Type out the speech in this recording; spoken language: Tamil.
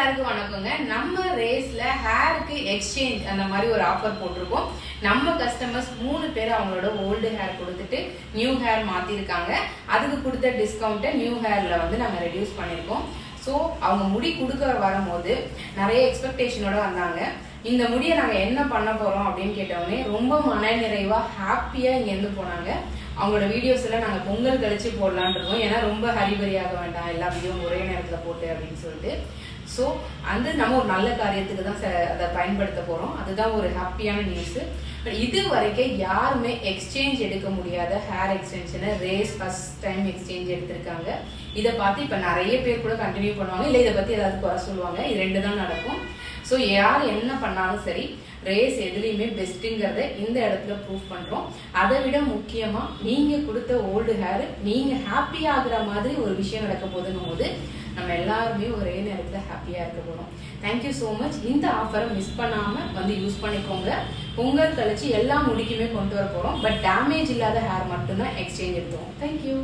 எல்லாருக்கும் வணக்கங்க. நம்ம ரேஸ்ல ஹேருக்கு எக்ஸ்சேஞ்ச் அந்த மாதிரி ஒரு ஆஃபர் போட்டிருக்கோம். நம்ம கஸ்டமர்ஸ் 3 பேர் அவங்களோட ஓல்டு ஹேர் கொடுத்துட்டு நியூ ஹேர் மாத்திருக்காங்க. அதுக்கு கொடுத்த டிஸ்கவுண்ட்டை நியூ ஹேர்ல வந்து நம்ம ரெடியூஸ் பண்ணிருக்கோம். ஸோ அவங்க முடி கொடுக்க வரும்போது நிறைய எக்ஸ்பெக்டேஷனோட வந்தாங்க. இந்த முடியை நாங்கள் என்ன பண்ண போறோம் அப்படின்னு கேட்டவுடனே ரொம்ப மன நிறைவா ஹாப்பியா இங்கேருந்து போனாங்க. அவங்களோட வீடியோஸ் எல்லாம் நாங்கள் பொங்கல் கழிச்சு போடலான் இருக்கோம். ஏன்னா ரொம்ப ஹரிபரியாக வேண்டாம், எல்லா வீடியோ ஒரே நேரத்தில் போட்டு அப்படின்னு சொல்லிட்டு. ஸோ அது நம்ம ஒரு நல்ல காரியத்துக்கு தான் அதை பயன்படுத்த போறோம். அதுதான் ஒரு ஹாப்பியான நியூஸ். இது வரைக்கும் யாருமே எக்ஸ்சேஞ்ச் எடுக்க முடியாத ஹேர் எக்ஸ்டென்ஷனை ரேஸ் ஃபர்ஸ்ட் டைம் எக்ஸ்சேஞ்ச் எடுத்திருக்காங்க. இதை பார்த்து இப்போ நிறைய பேர் கூட கண்டினியூ பண்ணுவாங்க, இல்லை இதை பற்றி ஏதாவது குறை சொல்லுவாங்க. இது 2 தான் நடக்கும். ஸோ யார் என்ன பண்ணாலும் சரி, ரேஸ் எதுலையுமே பெஸ்ட்டுங்கிறத இந்த இடத்துல ப்ரூவ் பண்ணுறோம். அதை விட முக்கியமாக நீங்கள் கொடுத்த ஓல்டு ஹேர் நீங்கள் ஹாப்பி ஆகுற மாதிரி ஒரு விஷயம் நடக்க போதுன்னும் போது நம்ம எல்லாருமே ஒரே நேரத்தில் ஹாப்பியாக இருக்க போகிறோம். Thank you so much. இந்த ஆஃபரை மிஸ் பண்ணாமல் வந்து யூஸ் பண்ணிக்கோங்க. பொங்கல் கழிச்சு எல்லா முடிக்குமே கொண்டு வர போகிறோம். பட் டேமேஜ் இல்லாத ஹேர் மட்டும்தான் எக்ஸ்சேஞ்ச் எடுத்துவோம். தேங்க்யூ.